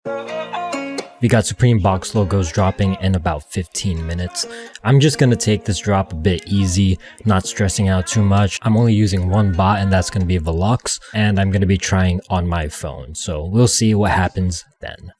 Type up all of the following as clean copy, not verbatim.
We got Supreme box logos dropping in about 15 minutes. I'm just gonna take this drop a bit easy, not stressing out too much. I'm only using one bot, and that's gonna be Velux, and I'm gonna be trying on my phone. So we'll see what happens then.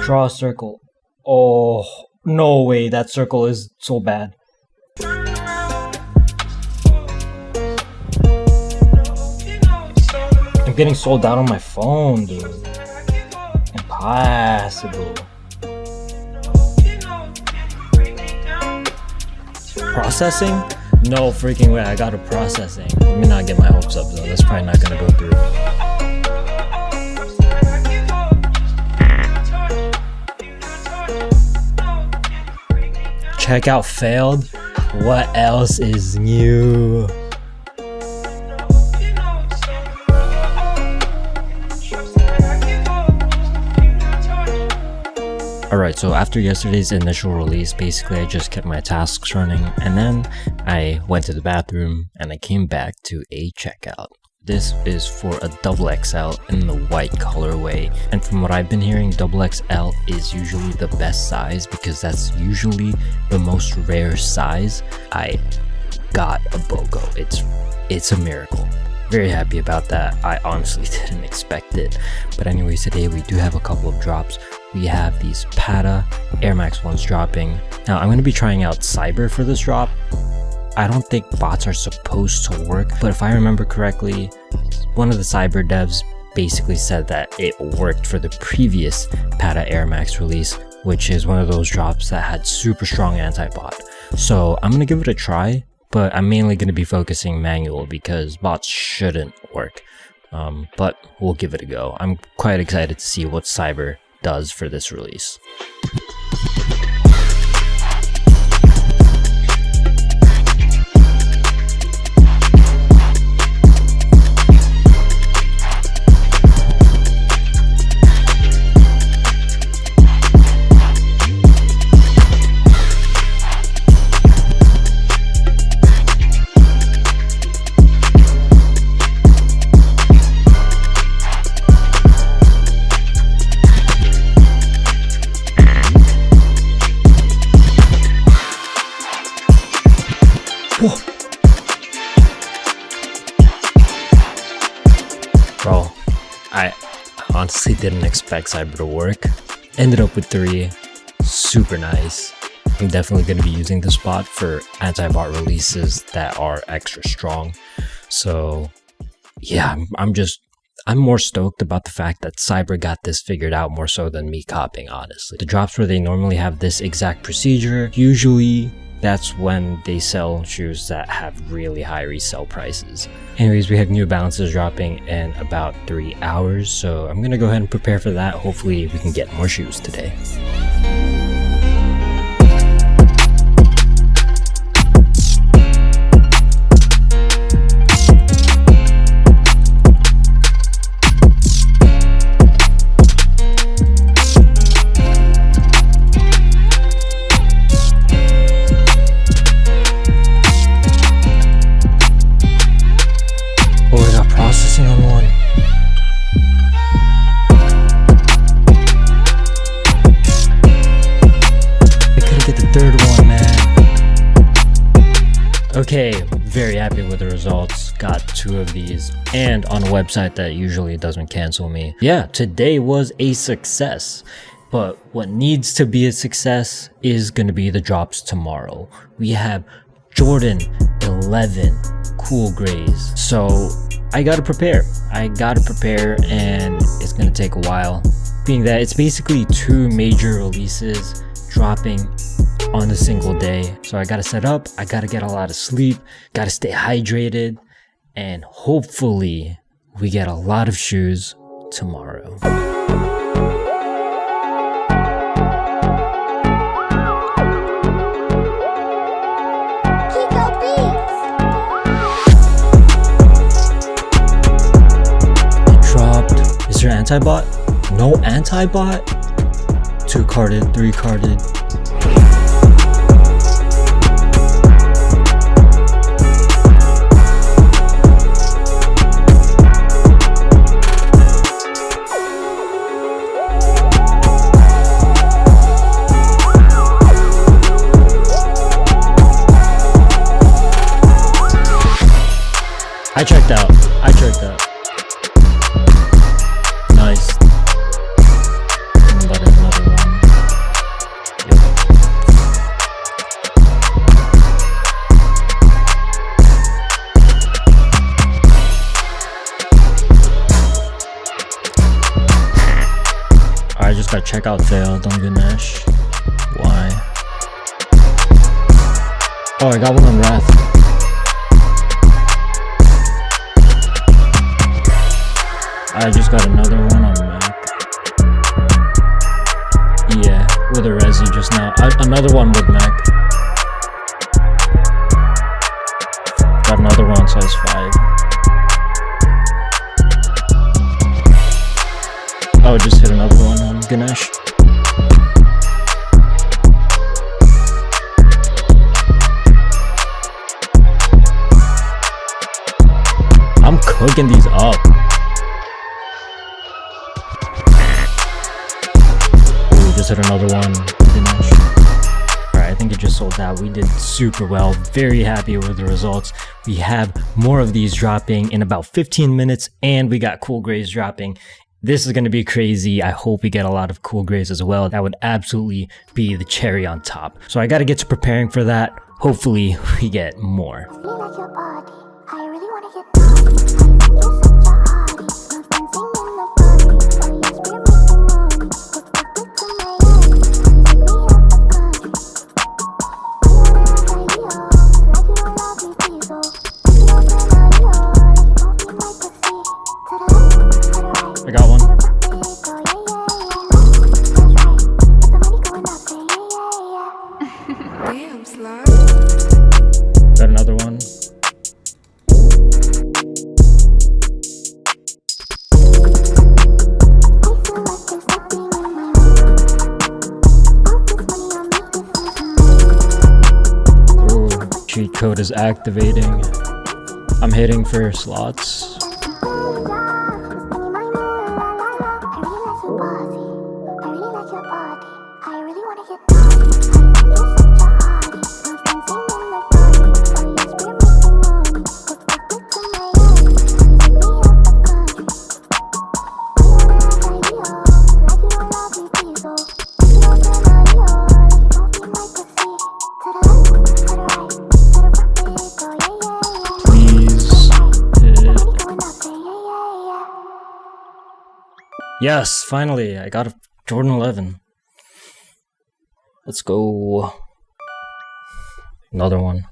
Draw a circle. Oh, no way, that circle is so bad. I'm getting sold out on my phone, dude. Impossible. Processing? No freaking way, I got a processing. Let me not get my hopes up though, that's probably not gonna go through. Checkout failed? What else is new? Alright, so after yesterday's initial release, basically I just kept my tasks running, and then I went to the bathroom and I came back to a checkout. This is for a XXL in the white colorway, and from what I've been hearing, XXL is usually the best size because that's usually the most rare size. I got a BOGO. It's a miracle. Very happy about that. I honestly didn't expect it. But anyways, today we do have a couple of drops. We have these Pata Air Max 1s dropping. Now I'm going to be trying out Cyber for this drop. I don't think bots are supposed to work, but if I remember correctly, one of the Cyber devs basically said that it worked for the previous Pata Air Max release, which is one of those drops that had super strong anti-bot. So I'm going to give it a try, but I'm mainly going to be focusing manual because bots shouldn't work. But we'll give it a go. I'm quite excited to see what Cyber does for this release. Bro, I honestly didn't expect Cyber to work. Ended up with 3. Super nice. I'm definitely going to be using this bot for anti-bot releases that are extra strong. So yeah, I'm more stoked about the fact that Cyber got this figured out more so than me copying, honestly. The drops where they normally have this exact procedure, usually that's when they sell shoes that have really high resale prices. Anyways, we have New Balances dropping in about 3 hours, so I'm gonna go ahead and prepare for that. Hopefully we can get more shoes today. Okay, very happy with the results. Got 2 of these and on a website that usually doesn't cancel me. Yeah, today was a success. But what needs to be a success is going to be the drops tomorrow. We have Jordan 11 cool grays. So I gotta prepare. And it's going to take a while. Being that it's basically 2 major releases dropping on a single day. So I gotta set up, I gotta get a lot of sleep, gotta stay hydrated, and hopefully we get a lot of shoes tomorrow. It dropped. Is there anti-bot? No anti-bot? 2 carded, 3 carded. I checked out. Nice. But another one. Yep. I just got checkout failed on Ganesh. Why? Oh, I got one on Wrath. I just got another one on Mac. Yeah, with a Resi just now. Another one with Mac. Got another one on size 5. Oh, just hit another one on Ganesh. I'm cooking these up. Ooh, just hit another one. Ganesh. Alright, I think it just sold out. We did super well. Very happy with the results. We have more of these dropping in about 15 minutes, and we got cool grays dropping. This is going to be crazy. I hope we get a lot of cool grays as well. That would absolutely be the cherry on top. So I got to get to preparing for that. Hopefully we get more. I got one. Damn, slug. Got another one. Ooh, cheat code is activating. I'm hitting for slots. Yes, finally, I got a Jordan 11. Let's go. Another one.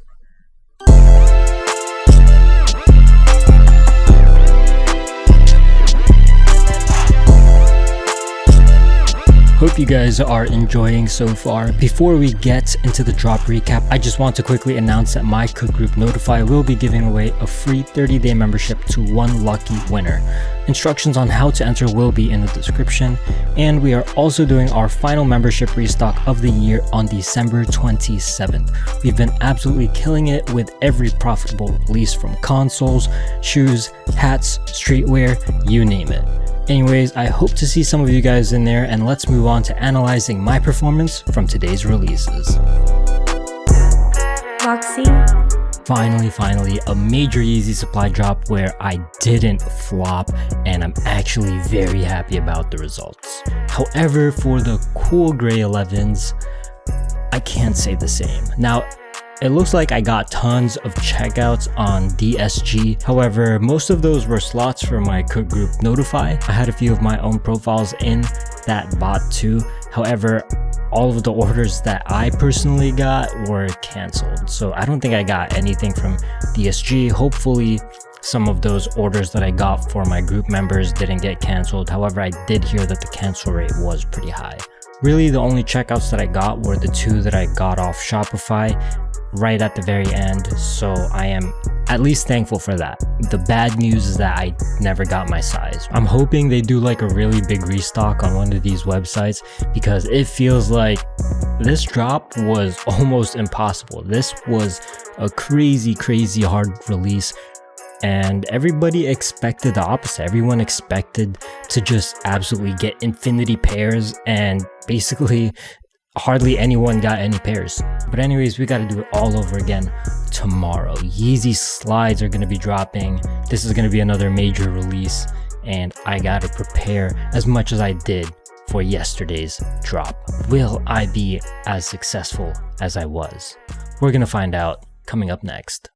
Hope you guys are enjoying so far. Before we get into the drop recap, I just want to quickly announce that my cook group Notify will be giving away a free 30-day membership to one lucky winner. Instructions on how to enter will be in the description, and we are also doing our final membership restock of the year on December 27th. We've been absolutely killing it with every profitable release, from consoles, shoes, hats, streetwear, you name it. Anyways, I hope to see some of you guys in there, and let's move on to analyzing my performance from today's releases. Finally, a major Yeezy supply drop where I didn't flop, and I'm actually very happy about the results. However, for the cool gray 11s, I can't say the same. Now, it looks like I got tons of checkouts on DSG. However, most of those were slots for my cook group Notify. I had a few of my own profiles in that bot too. However, all of the orders that I personally got were canceled. So I don't think I got anything from DSG. Hopefully some of those orders that I got for my group members didn't get canceled. However, I did hear that the cancel rate was pretty high. Really, the only checkouts that I got were the 2 that I got off Shopify right at the very end, so I am at least thankful for that. The bad news is that I never got my size. I'm hoping they do like a really big restock on one of these websites, because it feels like this drop was almost impossible. This was a crazy hard release, and everybody expected the opposite. Everyone expected to just absolutely get infinity pairs, and basically hardly anyone got any pairs. But anyways, we got to do it all over again. tomorrow. Yeezy slides are going to be dropping. This is going to be another major release, and I got to prepare as much as I did for yesterday's drop. Will I be as successful as I was? We're going to find out coming up next.